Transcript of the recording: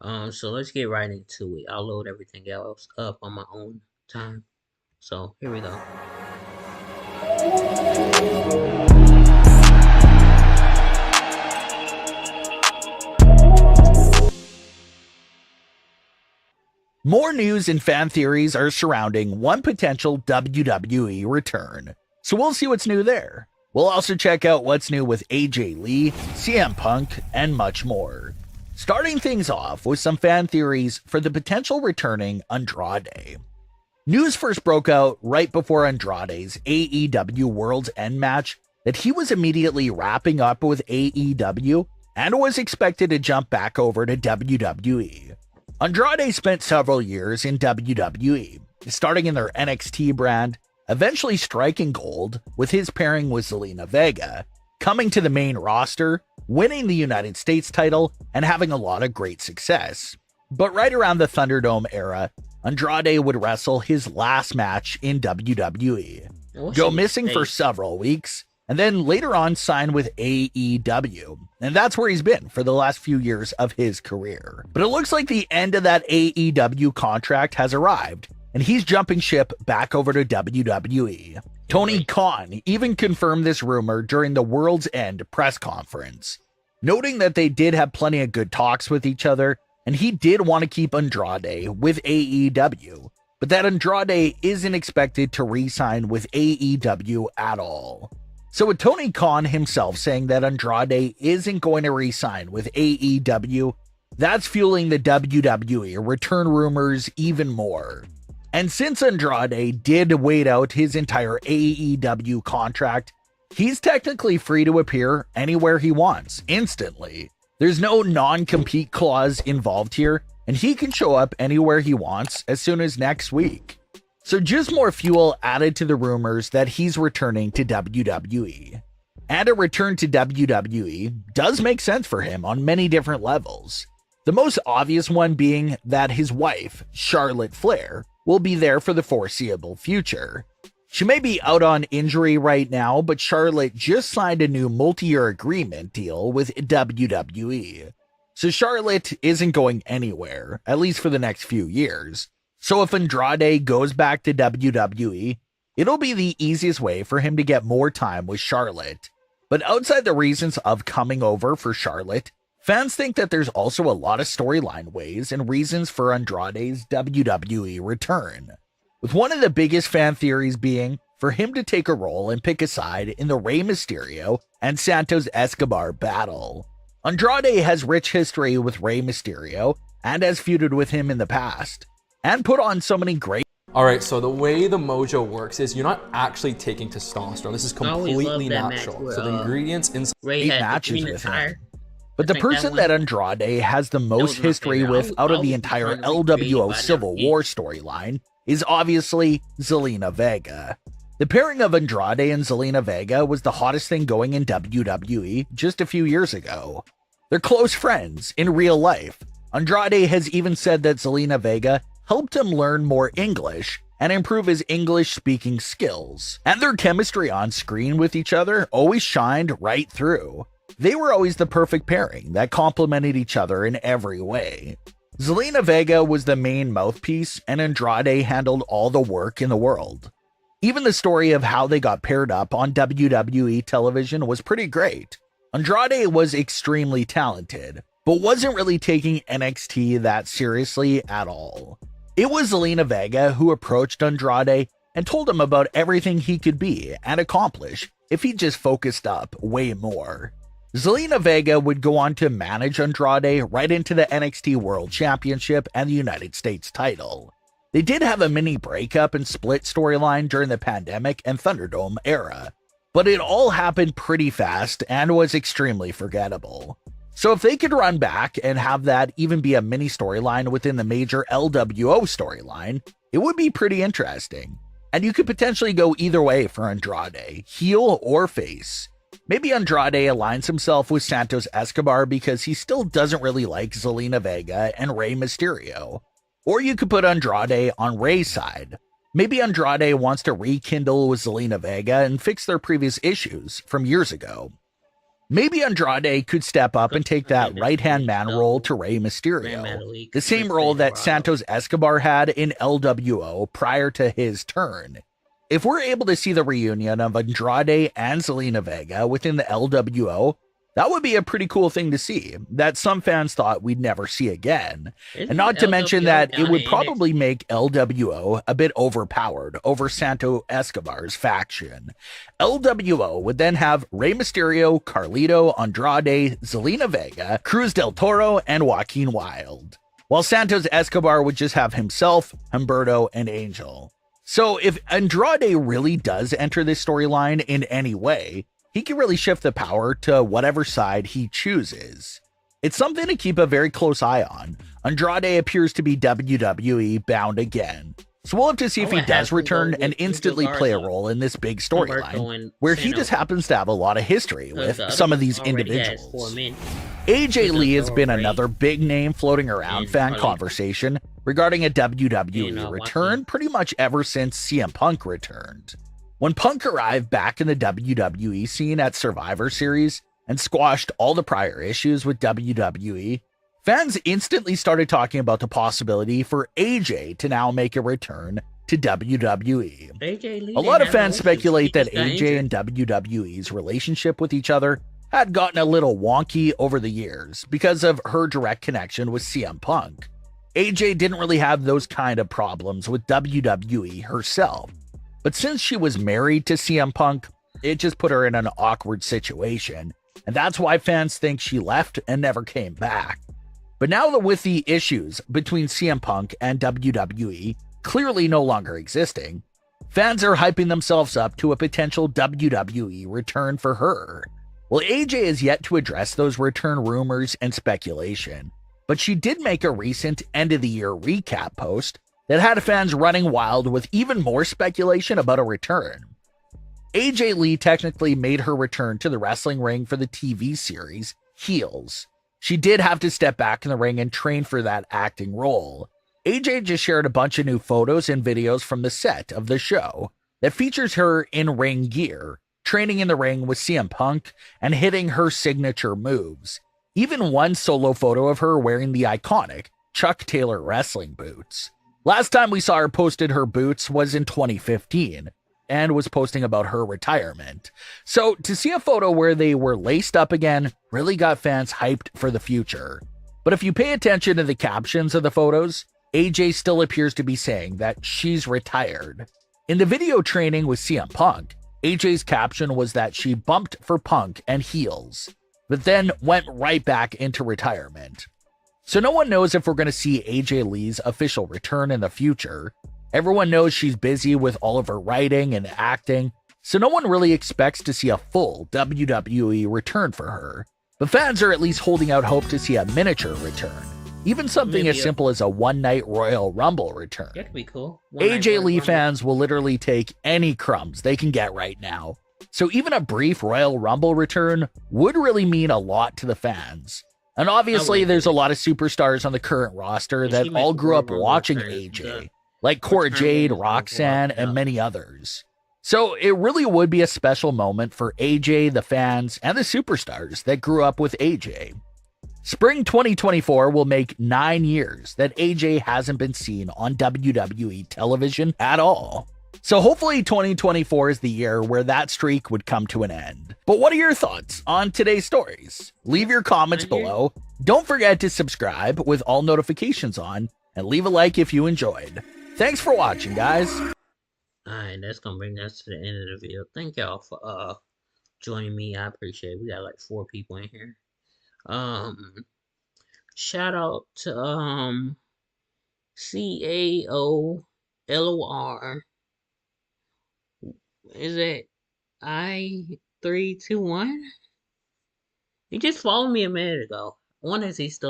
So let's get right into it. I'll load everything else up on my own time. So here we go. More news and fan theories are surrounding one potential WWE return, so we'll see what's new there. We'll also check out what's new with AJ Lee, CM Punk, and much more. Starting things off with some fan theories for the potential returning Andrade. News first broke out right before Andrade's AEW World's End match that he was immediately wrapping up with AEW and was expected to jump back over to WWE. Andrade spent several years in WWE, starting in their NXT brand, eventually striking gold with his pairing with Zelina Vega, coming to the main roster, winning the United States title, and having a lot of great success. But right around the Thunderdome era, Andrade would wrestle his last match in WWE, go missing for several weeks, and then later on sign with AEW. And that's where he's been for the last few years of his career. But it looks like the end of that AEW contract has arrived, and he's jumping ship back over to WWE. Tony Khan even confirmed this rumor during the World's End press conference, noting that they did have plenty of good talks with each other, and he did want to keep Andrade with AEW, but that Andrade isn't expected to re-sign with AEW at all. So with Tony Khan himself saying that Andrade isn't going to re-sign with AEW, that's fueling the WWE return rumors even more. And since Andrade did wait out his entire AEW contract, he's technically free to appear anywhere he wants, instantly. There's no non-compete clause involved here, and he can show up anywhere he wants as soon as next week. So just more fuel added to the rumors that he's returning to WWE. And a return to WWE does make sense for him on many different levels. The most obvious one being that his wife, Charlotte Flair, will be there for the foreseeable future. She may be out on injury right now, but Charlotte just signed a new multi-year agreement deal with WWE. So Charlotte isn't going anywhere, at least for the next few years. So if Andrade goes back to WWE, it'll be the easiest way for him to get more time with Charlotte. But outside the reasons of coming over for Charlotte, fans think that there's also a lot of storyline ways and reasons for Andrade's WWE return, with one of the biggest fan theories being for him to take a role and pick a side in the Rey Mysterio and Santos Escobar battle. Andrade has rich history with Rey Mysterio and has feuded with him in the past, and put on so many great. All right, so the way the mojo works is you're not actually taking testosterone. This is completely natural. So the ingredients inside matches with him. But the person that Andrade has the most history with out of the entire LWO Civil War storyline is obviously Zelina Vega. The pairing of Andrade and Zelina Vega was the hottest thing going in WWE just a few years ago. They're close friends in real life. Andrade has even said that Zelina Vega helped him learn more English and improve his English-speaking skills. And their chemistry on screen with each other always shined right through. They were always the perfect pairing that complemented each other in every way. Zelina Vega was the main mouthpiece, and Andrade handled all the work in the world. Even the story of how they got paired up on WWE television was pretty great. Andrade was extremely talented, but wasn't really taking NXT that seriously at all. It was Zelina Vega who approached Andrade and told him about everything he could be and accomplish if he just focused up way more. Zelina Vega would go on to manage Andrade right into the NXT World Championship and the United States title. They did have a mini breakup and split storyline during the pandemic and Thunderdome era, but it all happened pretty fast and was extremely forgettable. So if they could run back and have that even be a mini storyline within the major LWO storyline, it would be pretty interesting. And you could potentially go either way for Andrade, heel or face. Maybe Andrade aligns himself with Santos Escobar because he still doesn't really like Zelina Vega and Rey Mysterio. Or you could put Andrade on Rey's side. Maybe Andrade wants to rekindle with Zelina Vega and fix their previous issues from years ago. Maybe Andrade could step up and take that right-hand man role to Rey Mysterio, the same role that Santos Escobar had in LWO prior to his turn. If we're able to see the reunion of Andrade and Zelina Vega within the LWO, that would be a pretty cool thing to see, that some fans thought we'd never see again. And not to mention that it would probably make LWO a bit overpowered over Santos Escobar's faction. LWO would then have Rey Mysterio, Carlito, Andrade, Zelina Vega, Cruz del Toro, and Joaquin Wilde, while Santos Escobar would just have himself, Humberto, and Angel. So if Andrade really does enter this storyline in any way, he can really shift the power to whatever side he chooses. It's something to keep a very close eye on. Andrade appears to be WWE bound again, so we'll have to see if he does return and instantly play a role in this big storyline, where he just happens to have a lot of history with some of these individuals. AJ Lee has been another big name floating around fan conversation regarding a WWE return pretty much ever since CM Punk returned. When Punk arrived back in the WWE scene at Survivor Series and squashed all the prior issues with WWE, fans instantly started talking about the possibility for AJ to now make a return to WWE. A lot of fans speculate that AJ and WWE's relationship with each other had gotten a little wonky over the years because of her direct connection with CM Punk. AJ didn't really have those kind of problems with WWE herself, but since she was married to CM Punk, it just put her in an awkward situation, and that's why fans think she left and never came back. But now that with the issues between CM Punk and WWE clearly no longer existing, fans are hyping themselves up to a potential WWE return for her. Well, AJ is yet to address those return rumors and speculation, but she did make a recent end-of-the-year recap post that had fans running wild with even more speculation about a return. AJ Lee technically made her return to the wrestling ring for the TV series Heels. She did have to step back in the ring and train for that acting role. AJ just shared a bunch of new photos and videos from the set of the show that features her in ring gear, training in the ring with CM Punk and hitting her signature moves. Even one solo photo of her wearing the iconic Chuck Taylor wrestling boots. Last time we saw her posted her boots was in 2015 and was posting about her retirement. So to see a photo where they were laced up again really got fans hyped for the future. But if you pay attention to the captions of the photos, AJ still appears to be saying that she's retired. In the video training with CM Punk, AJ's caption was that she bumped for Punk and Heels, but then went right back into retirement. So no one knows if we're going to see AJ Lee's official return in the future. Everyone knows she's busy with all of her writing and acting, so no one really expects to see a full WWE return for her. But fans are at least holding out hope to see a miniature return. Even something as simple as a one-night Royal Rumble return. That'd be cool. AJ Lee fans will literally take any crumbs they can get right now. So even a brief Royal Rumble return would really mean a lot to the fans. And obviously there's a lot of superstars on the current roster that all grew up watching AJ, like Cora Jade, Roxanne, and many others. So it really would be a special moment for AJ, the fans, and the superstars that grew up with AJ. Spring 2024 will make 9 years that AJ hasn't been seen on WWE television at all. So hopefully 2024 is the year where that streak would come to an end. But what are your thoughts on today's stories? Leave your comments below. Don't forget to subscribe with all notifications on, and leave a like if you enjoyed. Thanks for watching, guys. Alright, that's gonna bring us to the end of the video. Thank y'all for joining me. I appreciate it. We got like 4 people in here. Shout out to CAOLOR. Is it I321? He just followed me a minute ago. I wonder if he's still